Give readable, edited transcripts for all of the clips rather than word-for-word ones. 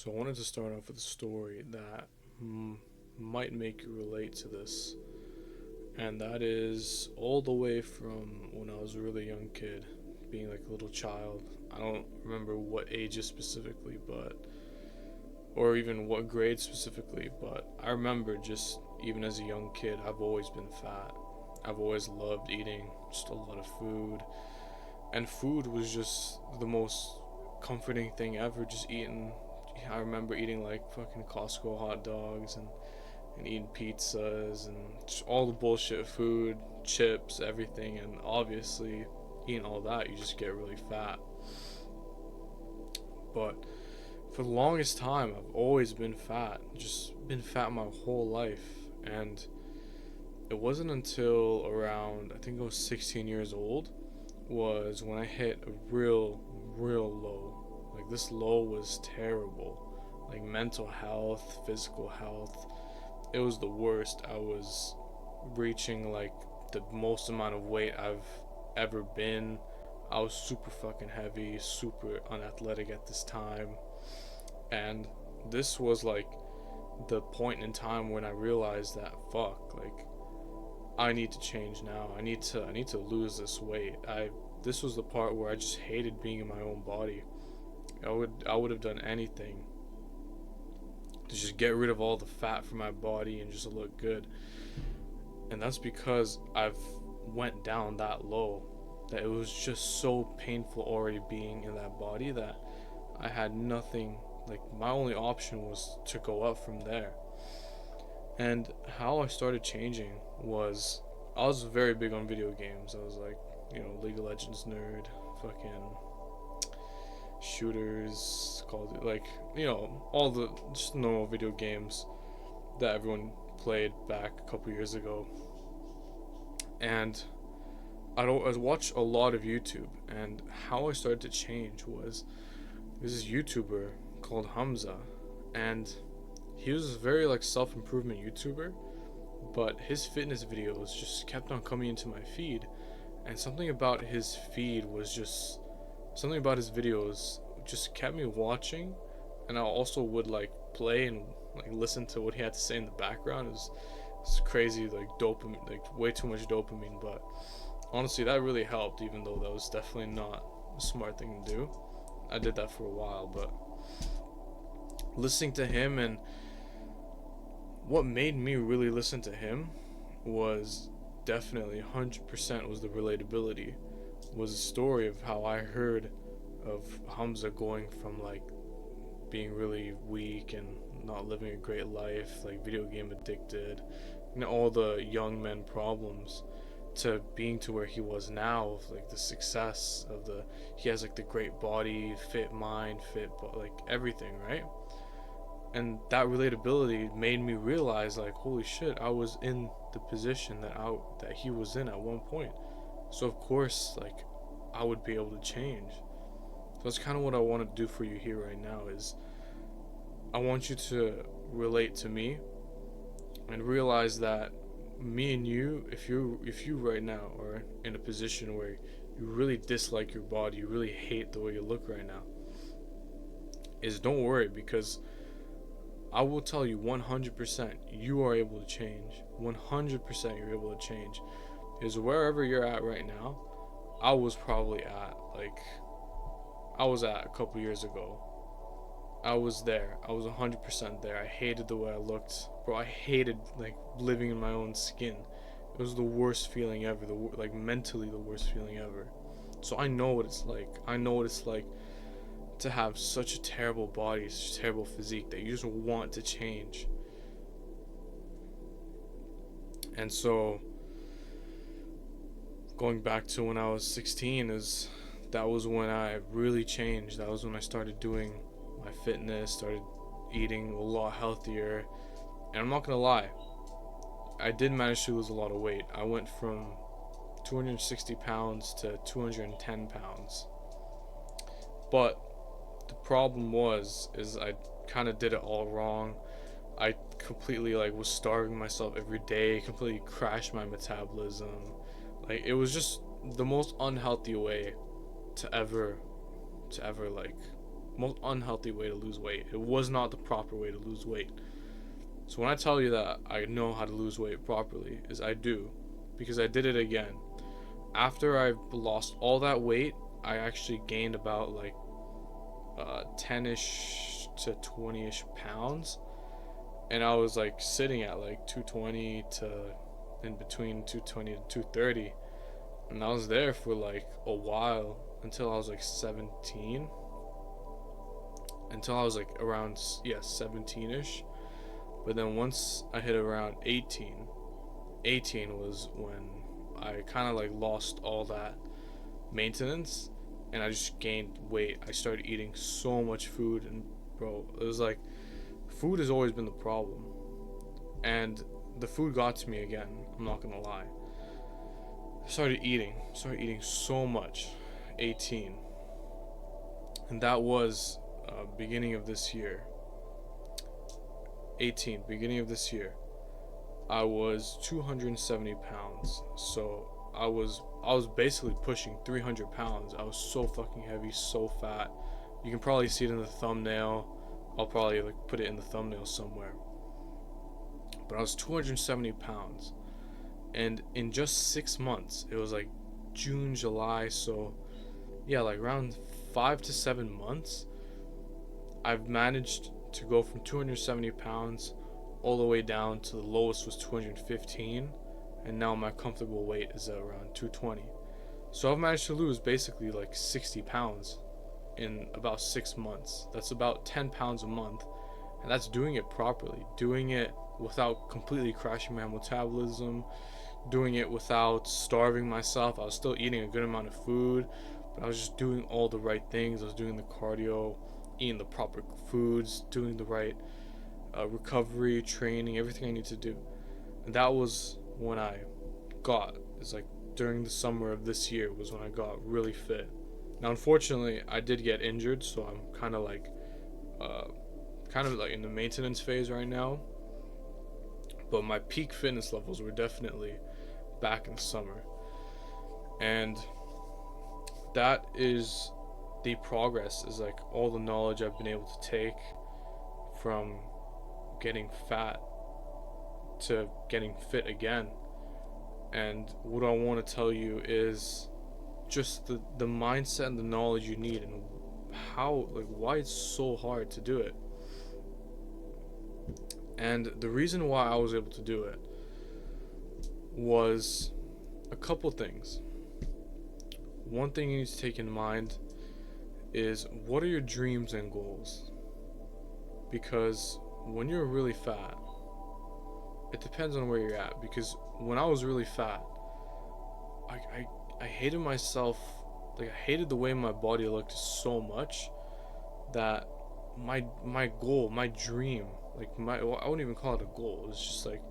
So I wanted to start off with a story that might make you relate to this, and that is all the way from when I was a really young kid, being like a little child. I don't remember what ages specifically, but or even what grade specifically, but I remember just even as a young kid, I've always been fat. I've always loved eating just a lot of food, and food was just the most comforting thing ever. Just eating, I remember eating like fucking Costco hot dogs and eating pizzas and just all the bullshit food, chips, everything, and obviously eating all that, you just get really fat. But for the longest time, I've always been fat, just been fat my whole life, and it wasn't until around I think I was 16 years old was when I hit a real low. Like this low was terrible. Like mental health, physical health. It was the worst. I was reaching like the most amount of weight I've ever been. I was super fucking heavy, super unathletic at this time. And this was like the point in time when I realized that fuck, like I need to change now. I need to lose this weight. I This was the part where I just hated being in my own body. I would have done anything to just get rid of all the fat from my body and just look good. And that's because I've went down that low, that it was just so painful already being in that body that I had nothing. Like my only option was to go up from there. And how I started changing was I was very big on video games. I was like, League of Legends nerd, fucking shooters, called like, all the just normal video games that everyone played back a couple years ago. And I watched a lot of YouTube, and how I started to change was there's this YouTuber called Hamza, and he was a very like self improvement YouTuber, but his fitness videos just kept on coming into my feed, and something about his videos just kept me watching, and I also would like play and like listen to what he had to say in the background. It's crazy, like dopamine, like way too much dopamine, but honestly that really helped, even though that was definitely not a smart thing to do. I did that for a while, but listening to him, and what made me really listen to him was definitely 100% was the relatability, was the story of how I heard of Hamza going from like being really weak and not living a great life, like video game addicted, and all the young men problems, to being to where he was now, of like the success of the he has like the great body, fit mind, like everything, right? And that relatability made me realize like holy shit, I was in the position that he was in at one point. So of course like I would be able to change. So that's kind of what I want to do for you here right now is I want you to relate to me and realize that me and you, if you right now are in a position where you really dislike your body, you really hate the way you look right now, is don't worry, because I will tell you 100% you are able to change. 100% you're able to change. Is wherever you're at right now, I was probably at like I was at a couple years ago. I was there. I was 100% there. I hated the way I looked. Bro, I hated like living in my own skin. It was the worst feeling ever. Like mentally the worst feeling ever. So I know what it's like. I know what it's like to have such a terrible body, such a terrible physique that you just want to change. And so going back to when I was 16, is that was when I really changed. That was when I started doing my fitness, started eating a lot healthier. And I'm not gonna lie, I did manage to lose a lot of weight. I went from 260 pounds to 210 pounds. But the problem is I kind of did it all wrong. I completely like was starving myself every day, completely crashed my metabolism. Like it was just the most unhealthy way to ever like most unhealthy way to lose weight. It was not the proper way to lose weight. So when I tell you that I know how to lose weight properly, is I do, because I did it again. After I lost all that weight, I actually gained about like 10ish to 20ish pounds, and I was like sitting at like 220 to in between 220 to 230, and I was there for like a while until I was like 17, until I was like around 17ish. But then once I hit around 18 was when I kind of like lost all that maintenance, and I just gained weight. I started eating so much food, and bro, it was like food has always been the problem, and the food got to me again. I'm not gonna lie. I started eating so much. 18, and that was beginning of this year. Beginning of this year, I was 270 pounds. So I was basically pushing 300 pounds. I was so fucking heavy, so fat. You can probably see it in the thumbnail. I'll probably like put it in the thumbnail somewhere. But I was 270 pounds, and in just 6 months, it was like June, July. So yeah, like around 5 to 7 months, I've managed to go from 270 pounds all the way down to the lowest was 215, and now my comfortable weight is at around 220. So I've managed to lose basically like 60 pounds in about 6 months. That's about 10 pounds a month, and that's doing it properly, doing it without completely crashing my metabolism, doing it without starving myself. I was still eating a good amount of food, but I was just doing all the right things. I was doing the cardio, eating the proper foods, doing the right recovery, training, everything I need to do. And that was when it's like during the summer of this year was when I got really fit. Now, unfortunately, I did get injured, so I'm kind of like in the maintenance phase right now. But my peak fitness levels were definitely back in the summer. And that is the progress, is like all the knowledge I've been able to take from getting fat to getting fit again. And what I want to tell you is just the mindset and the knowledge you need, and why it's so hard to do it. And the reason why I was able to do it was a couple things. One thing you need to take in mind is, what are your dreams and goals? Because when you're really fat, it depends on where you're at. Because when I was really fat, I hated myself. Like, I hated the way my body looked so much that my goal, my dream, I wouldn't even call it a goal. It was just like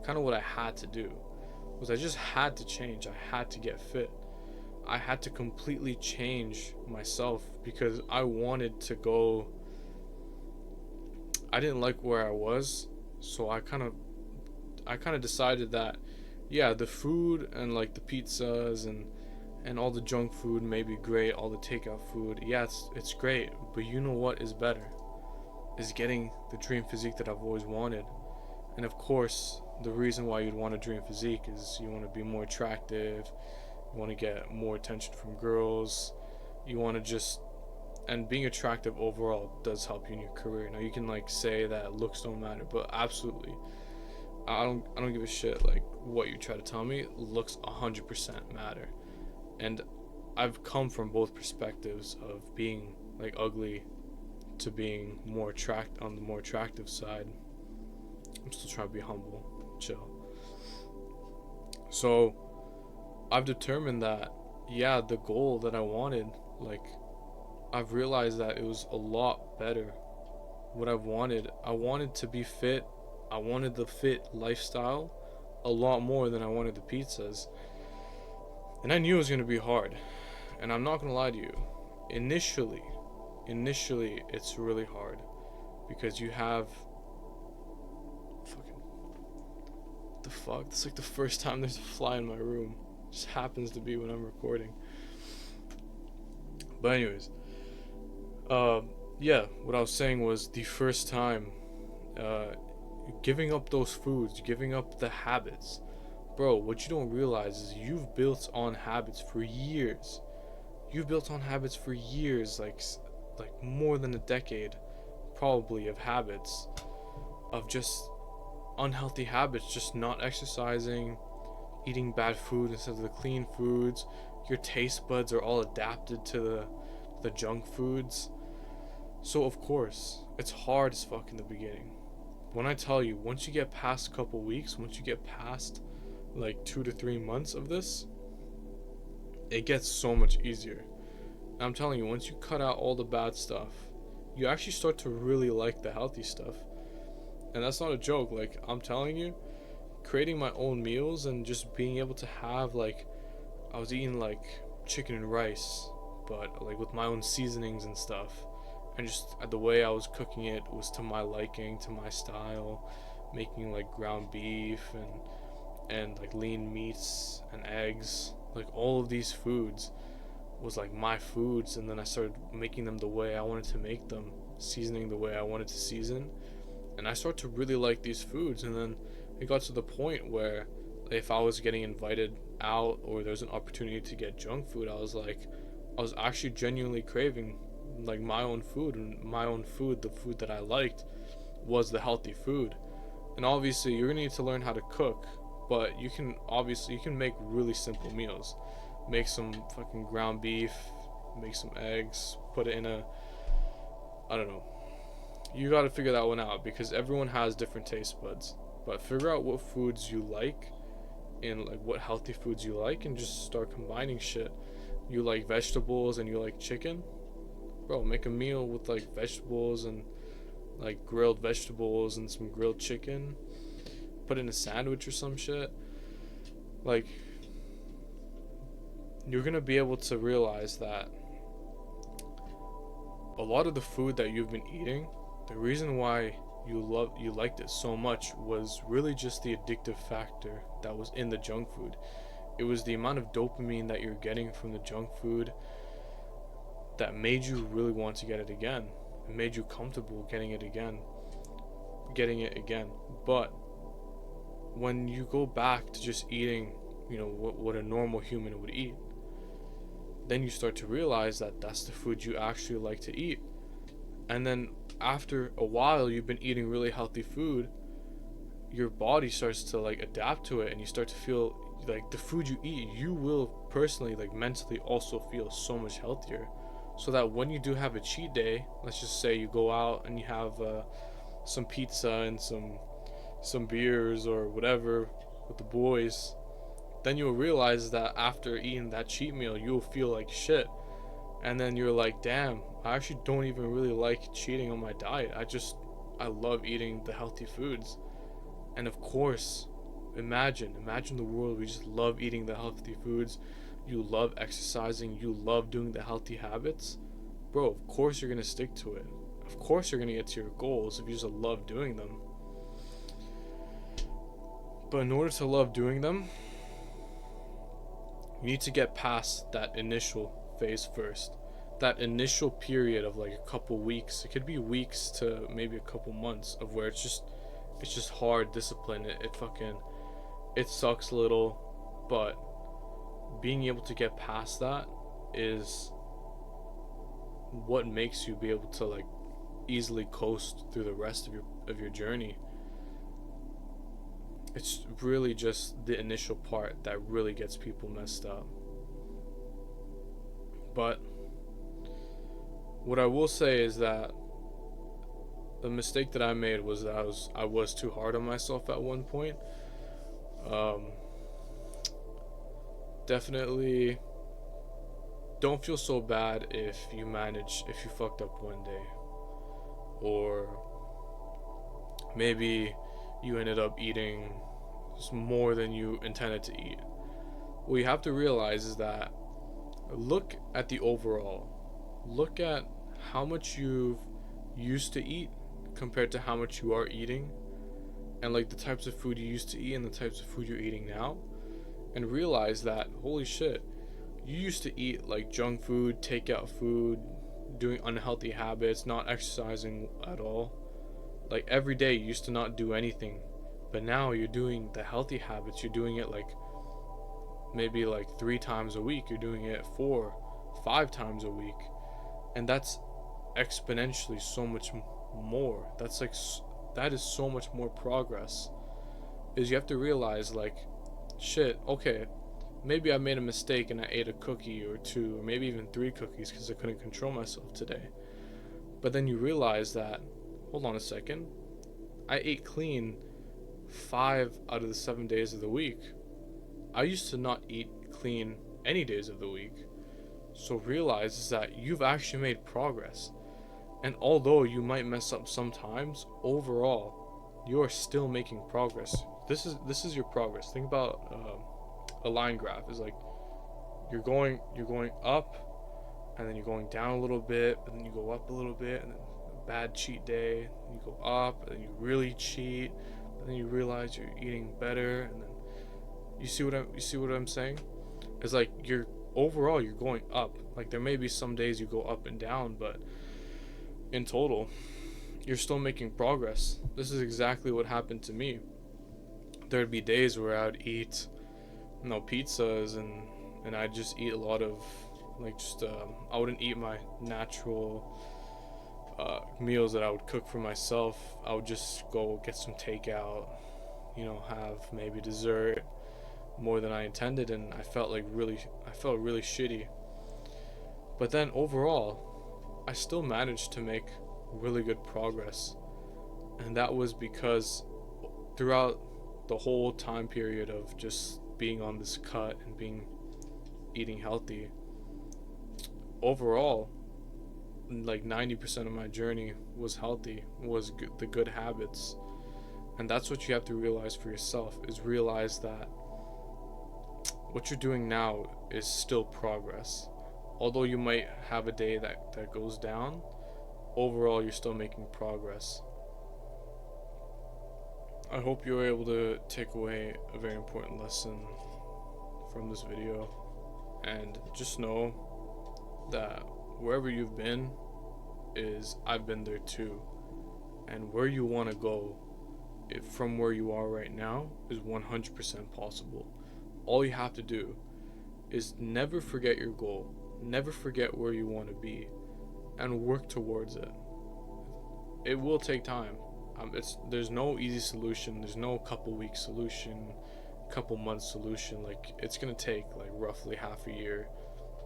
kind of what I had to do. Was I just had to change. I had to get fit. I had to completely change myself because I wanted to go. I didn't like where I was, so I kind of decided that, yeah, the food and like the pizzas and all the junk food may be great, all the takeout food, yeah, it's great, but you know what is better? Is getting the dream physique that I've always wanted. And of course, the reason why you'd want a dream physique is you want to be more attractive, you want to get more attention from girls, you want to just, and being attractive overall does help you in your career. Now, you can like say that looks don't matter, but absolutely, I don't give a shit like what you try to tell me. Looks 100% matter. And I've come from both perspectives of being like ugly to being on the more attractive side. I'm still trying to be humble, chill. So I've determined that, yeah, the goal that I wanted, like, I've realized that it was a lot better. What I wanted to be fit. I wanted the fit lifestyle a lot more than I wanted the pizzas. And I knew it was going to be hard. And I'm not going to lie to you. Initially, it's really hard. Because you have... What the fuck? This is like the first time there's a fly in my room. It just happens to be when I'm recording. But anyways. Yeah, what I was saying was the first time, uh, giving up those foods, giving up the habits. Bro, what you don't realize is you've built on habits for years. You've built on habits for years, like more than a decade, probably, of habits, of just unhealthy habits, just not exercising, eating bad food instead of the clean foods. Your taste buds are all adapted to the junk foods. So of course, it's hard as fuck in the beginning. When I tell you, once you get past a couple weeks, once you get past like 2 to 3 months of this, it gets so much easier. And I'm telling you, once you cut out all the bad stuff, you actually start to really like the healthy stuff. And that's not a joke. Like, I'm telling you, creating my own meals and just being able to have, like, I was eating like chicken and rice, but like with my own seasonings and stuff. And just the way I was cooking it was to my liking, to my style, making like ground beef and like lean meats and eggs. Like all of these foods was like my foods, and then I started making them the way I wanted to make them, seasoning the way I wanted to season. And I started to really like these foods, and then it got to the point where if I was getting invited out or there's an opportunity to get junk food, I was actually genuinely craving like my own food, and my own food, the food that I liked was the healthy food. And obviously you're gonna need to learn how to cook, but you can make really simple meals. Make some fucking ground beef, make some eggs, put it in a, I don't know. You got to figure that one out because everyone has different taste buds. But figure out what foods you like and like what healthy foods you like, and just start combining shit. You like vegetables and you like chicken? Bro, make a meal with like vegetables and like grilled vegetables and some grilled chicken. Put in a sandwich or some shit. Like, you're gonna be able to realize that a lot of the food that you've been eating, the reason why you liked it so much was really just the addictive factor that was in the junk food. It was the amount of dopamine that you're getting from the junk food that made you really want to get it again. It made you comfortable getting it again. But when you go back to just eating, what a normal human would eat, then you start to realize that that's the food you actually like to eat. And then after a while you've been eating really healthy food, your body starts to like adapt to it, and you start to feel like the food you eat, you will personally, like mentally, also feel so much healthier. So that when you do have a cheat day, let's just say you go out and you have some pizza and some beers or whatever with the boys, then you'll realize that after eating that cheat meal, you'll feel like shit. And then you're like, damn, I actually don't even really like cheating on my diet. I love eating the healthy foods. And of course, imagine the world. We just love eating the healthy foods. You love exercising. You love doing the healthy habits. Bro, of course you're going to stick to it. Of course you're going to get to your goals if you just love doing them. But in order to love doing them, you need to get past that initial phase first. That initial period of like a couple weeks. It could be weeks to maybe a couple months of where it's just hard discipline. It sucks a little, but being able to get past that is what makes you be able to like easily coast through the rest of your journey. It's really just the initial part that really gets people messed up. But what I will say is that the mistake that I made was that I was too hard on myself at one point. Um, Definitely don't feel so bad if you fucked up one day, or maybe you ended up eating more than you intended to eat. What you have to realize is that look at the overall. Look at how much you've used to eat compared to how much you are eating, and like the types of food you used to eat and the types of food you're eating now, and realize that holy shit, you used to eat like junk food, takeout food, doing unhealthy habits, not exercising at all. Like every day you used to not do anything, but now you're doing the healthy habits. You're doing it like maybe like 3 times a week. You're doing it 4, 5 times a week, and that's exponentially so much more. That is so much more progress. Is you have to realize like, shit, okay, maybe I made a mistake and I ate a cookie or two or maybe even 3 cookies because I couldn't control myself today. But then you realize that, hold on a second, I ate clean 5 out of the 7 days of the week. I used to not eat clean any days of the week. So realize is that you've actually made progress. And although you might mess up sometimes, overall, you are still making progress. This is your progress. Think about a line graph. Is like you're going up, and then you're going down a little bit, and then you go up a little bit, and then a bad cheat day, and you go up, and then you really cheat, and then you realize you're eating better, and then you see what I'm saying? It's like you're overall you're going up. Like there may be some days you go up and down, but in total, you're still making progress. This is exactly what happened to me. There'd be days where I'd eat, pizzas and I'd just eat a lot of like just I wouldn't eat my natural meals that I would cook for myself. I would just go get some takeout, have maybe dessert more than I intended, and I felt really shitty. But then overall, I still managed to make really good progress. And that was because throughout the whole time period of just being on this cut and eating healthy, overall, like 90% of my journey was healthy, was the good habits. And that's what you have to realize for yourself, is realize that what you're doing now is still progress. Although you might have a day that goes down, overall you're still making progress. I hope you were able to take away a very important lesson from this video, and just know that wherever you've been is I've been there too, and where you want to go from where you are right now is 100% possible. All you have to do is never forget your goal, never forget where you want to be, and work towards it. It will take time. There's no easy solution. There's no couple weeks solution, couple months solution. Like it's gonna take like roughly half a year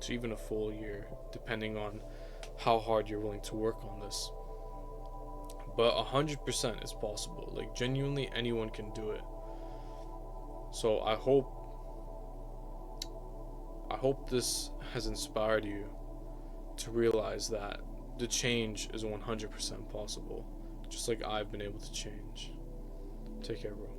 to even a full year, depending on how hard you're willing to work on this. But 100% is possible. Like genuinely, anyone can do it. So I hope this has inspired you to realize that the change is 100% possible, just like I've been able to change. Take care, bro.